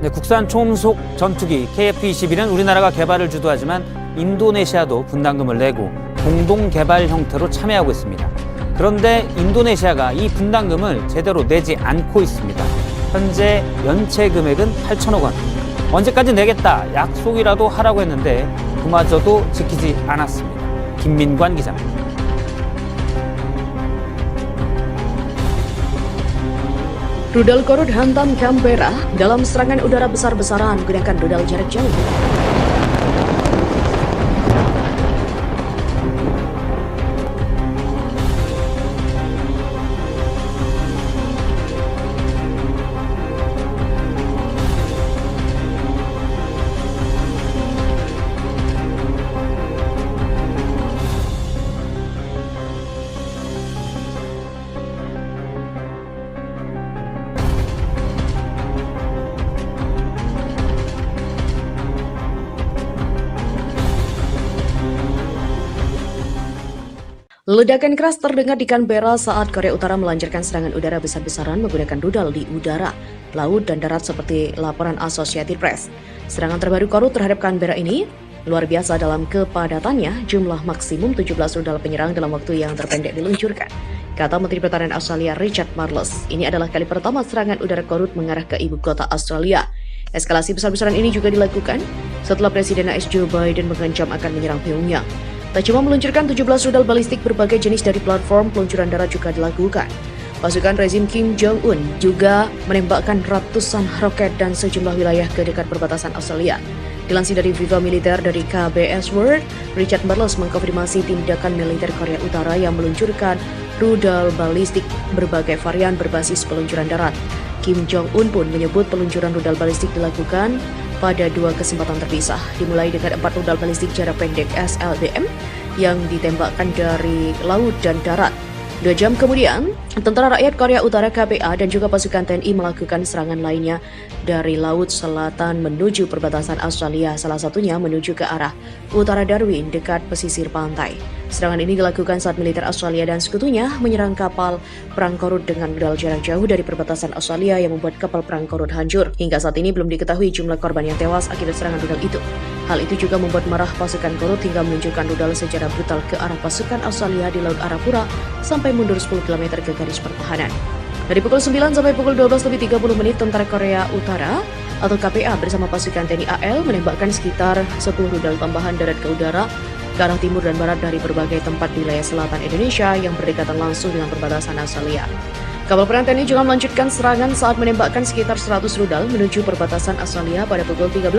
네, 국산 초음속 전투기 KF-21은 우리나라가 개발을 주도하지만 인도네시아도 분담금을 내고 공동 개발 형태로 참여하고 있습니다. 그런데 인도네시아가 이 분담금을 제대로 내지 않고 있습니다. 현재 연체 금액은 8천억 원. 언제까지 내겠다 약속이라도 하라고 했는데 그마저도 지키지 않았습니다. 김민관 기자입니다. Rudal Korut hantam Canberra dalam serangan udara besar-besaran menggunakan rudal jarak jauh. Ledakan keras terdengar di Canberra saat Korea Utara melancarkan serangan udara besar-besaran menggunakan rudal di udara, laut, dan darat seperti laporan Associated Press. Serangan terbaru Korut terhadap Canberra ini luar biasa dalam kepadatannya, jumlah maksimum 17 rudal penyerang dalam waktu yang terpendek diluncurkan, kata Menteri Pertahanan Australia Richard Marles. Ini adalah kali pertama serangan udara Korut mengarah ke ibu kota Australia. Eskalasi besar-besaran ini juga dilakukan setelah Presiden AS Joe Biden mengancam akan menyerang Pyongyang. Tak cuma meluncurkan 17 rudal balistik berbagai jenis dari platform, peluncuran darat juga dilakukan. Pasukan rezim Kim Jong-un juga menembakkan ratusan roket dan sejumlah wilayah ke dekat perbatasan Australia. Dilansir dari Viva Militer dari KBS World, Richard Marles mengkonfirmasi tindakan militer Korea Utara yang meluncurkan rudal balistik berbagai varian berbasis peluncuran darat. Kim Jong-un pun menyebut peluncuran rudal balistik dilakukan pada dua kesempatan terpisah, dimulai dengan 4 rudal balistik jarak pendek SLBM yang ditembakkan dari laut dan darat. 2 jam kemudian, Tentara Rakyat Korea Utara KPA dan juga pasukan TNI melakukan serangan lainnya dari laut selatan menuju perbatasan Australia, salah satunya menuju ke arah utara Darwin dekat pesisir pantai. Serangan ini dilakukan saat militer Australia dan sekutunya menyerang kapal perang Korut dengan rudal jarak jauh dari perbatasan Australia yang membuat kapal perang Korut hancur. Hingga saat ini belum diketahui jumlah korban yang tewas akibat serangan rudal itu. Hal itu juga membuat marah pasukan Korut hingga meluncurkan rudal secara brutal ke arah pasukan Australia di Laut Arafura sampai mundur 10 km ke garis pertahanan. Dari pukul 9 sampai pukul 12:30 Tentara Korea Utara atau KPA bersama pasukan TNI AL menembakkan sekitar 10 rudal tambahan darat ke udara ke arah timur dan barat dari berbagai tempat di wilayah selatan Indonesia yang berdekatan langsung dengan perbatasan Australia. Kapal perang TNI juga melanjutkan serangan saat menembakkan sekitar 100 rudal menuju perbatasan Australia pada pukul 13.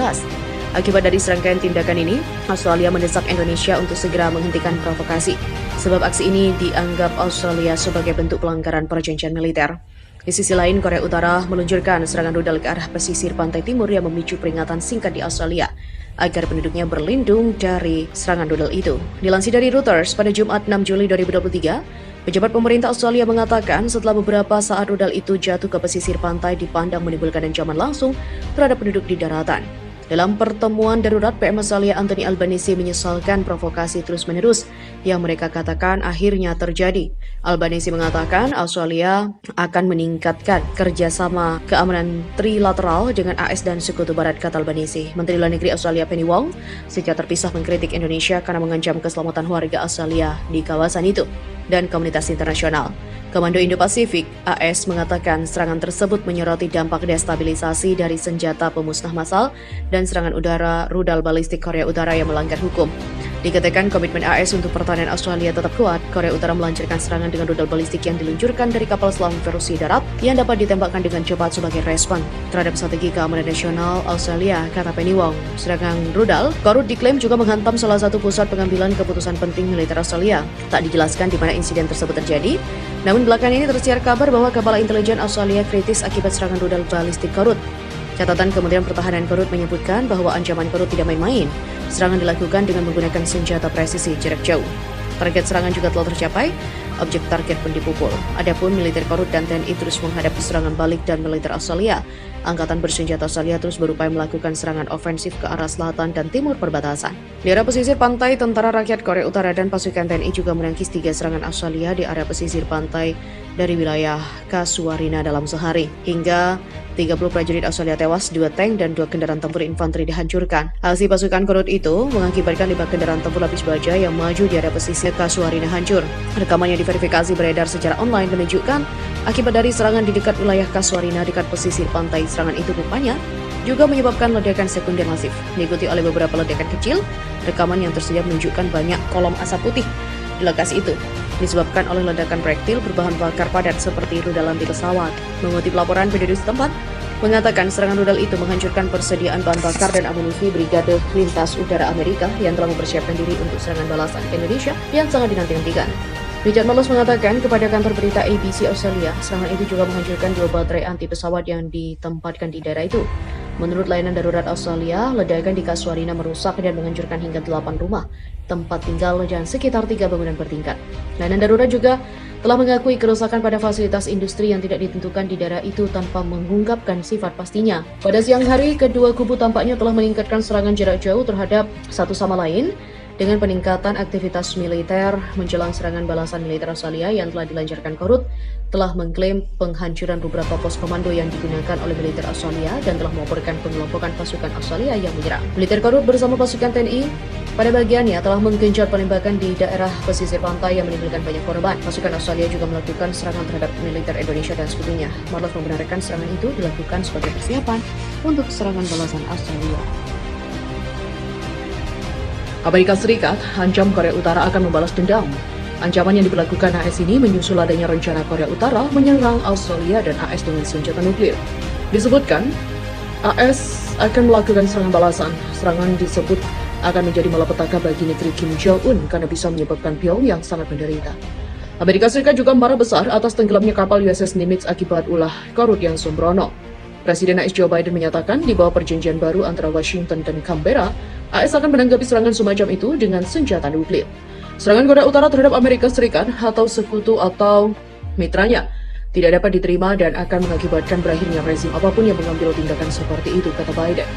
Akibat dari serangkaian tindakan ini, Australia mendesak Indonesia untuk segera menghentikan provokasi, sebab aksi ini dianggap Australia sebagai bentuk pelanggaran perjanjian militer. Di sisi lain, Korea Utara meluncurkan serangan rudal ke arah pesisir pantai timur yang memicu peringatan singkat di Australia agar penduduknya berlindung dari serangan rudal itu. Dilansir dari Reuters, pada Jumat 6 Juli 2023, pejabat pemerintah Australia mengatakan setelah beberapa saat rudal itu jatuh ke pesisir pantai dipandang menimbulkan ancaman langsung terhadap penduduk di daratan. Dalam pertemuan darurat, PM Australia Anthony Albanese menyesalkan provokasi terus-menerus yang mereka katakan akhirnya terjadi. Albanese mengatakan Australia akan meningkatkan kerjasama keamanan trilateral dengan AS dan Sekutu Barat, kata Albanese. Menteri Luar Negeri Australia Penny Wong secara terpisah mengkritik Indonesia karena mengancam keselamatan warga Australia di kawasan itu dan komunitas internasional. Komando Indo-Pasifik AS mengatakan serangan tersebut menyoroti dampak destabilisasi dari senjata pemusnah massal dan serangan udara rudal balistik Korea Utara yang melanggar hukum. Dikatakan komitmen AS untuk pertahanan Australia tetap kuat, Korea Utara melancarkan serangan dengan rudal balistik yang diluncurkan dari kapal selam versi darat yang dapat ditembakkan dengan cepat sebagai respon terhadap strategi keamanan nasional Australia, kata Penny Wong. Serangan rudal Korut diklaim juga menghantam salah satu pusat pengambilan keputusan penting militer Australia. Tak dijelaskan di mana insiden tersebut terjadi, namun belakangan ini tersiar kabar bahwa kepala intelijen Australia kritis akibat serangan rudal balistik Korut. Catatan Kementerian Pertahanan Korut menyebutkan bahwa ancaman Korut tidak main-main. Serangan dilakukan dengan menggunakan senjata presisi jarak jauh. Target serangan juga telah tercapai, objek target pun dipukul. Adapun militer Korut dan TNI terus menghadapi serangan balik dan militer Australia Angkatan bersenjata Australia terus berupaya melakukan serangan ofensif ke arah selatan dan timur perbatasan. Di area pesisir pantai, Tentara Rakyat Korea Utara dan pasukan TNI juga menangkis 3 serangan Australia di area pesisir pantai dari wilayah Casuarina dalam sehari. Hingga 30 prajurit Australia tewas, 2 tank dan 2 kendaraan tempur infanteri dihancurkan. Aksi pasukan Korut itu mengakibatkan 5 kendaraan tempur lapis baja yang maju di area pesisir Casuarina hancur. Rekaman yang diverifikasi beredar secara online menunjukkan akibat dari serangan di dekat wilayah Casuarina dekat pesisir pantai. Serangan itu rupanya juga menyebabkan ledakan sekunder masif, diikuti oleh beberapa ledakan kecil. Rekaman yang tersedia menunjukkan banyak kolom asap putih di lokasi itu, disebabkan oleh ledakan proyektil berbahan bakar padat seperti rudal anti pesawat. Mengutip laporan penduduk setempat, mengatakan serangan rudal itu menghancurkan persediaan bahan bakar dan amunisi Brigade Lintas Udara Amerika yang telah mempersiapkan diri untuk serangan balasan ke Indonesia yang sangat dinanti-nantikan. Richard Marles mengatakan kepada kantor berita ABC Australia, serangan itu juga menghancurkan 2 baterai anti pesawat yang ditempatkan di daerah itu. Menurut layanan darurat Australia, ledakan di Casuarina merusak dan menghancurkan hingga 8 rumah, tempat tinggal dan sekitar 3 bangunan bertingkat. Layanan darurat juga telah mengakui kerusakan pada fasilitas industri yang tidak ditentukan di daerah itu tanpa mengungkapkan sifat pastinya. Pada siang hari, kedua kubu tampaknya telah meningkatkan serangan jarak jauh terhadap satu sama lain, dengan peningkatan aktivitas militer menjelang serangan balasan militer Australia yang telah dilancarkan Korut, telah mengklaim penghancuran beberapa pos komando yang digunakan oleh militer Australia dan telah melaporkan pengelompokan pasukan Australia yang menyerang. Militer Korut bersama pasukan TNI pada bagiannya telah menggenjot penembakan di daerah pesisir pantai yang menimbulkan banyak korban. Pasukan Australia juga melakukan serangan terhadap militer Indonesia dan sekutunya. Marles membenarkan serangan itu dilakukan sebagai persiapan untuk serangan balasan Australia. Amerika Serikat ancam Korea Utara akan membalas dendam. Ancaman yang diberlakukan AS ini menyusul adanya rencana Korea Utara menyerang Australia dan AS dengan senjata nuklir. Disebutkan, AS akan melakukan serangan balasan. Serangan disebut akan menjadi malapetaka bagi negeri Kim Jong-un karena bisa menyebabkan Pyongyang sangat menderita. Amerika Serikat juga marah besar atas tenggelamnya kapal USS Nimitz akibat ulah Korut yang sembrono. Presiden AS Joe Biden menyatakan di bawah perjanjian baru antara Washington dan Canberra, AS akan menanggapi serangan semacam itu dengan senjata nuklir. Serangan Korea Utara terhadap Amerika Serikat atau sekutu atau mitranya tidak dapat diterima dan akan mengakibatkan berakhirnya rezim apapun yang mengambil tindakan seperti itu, kata Biden.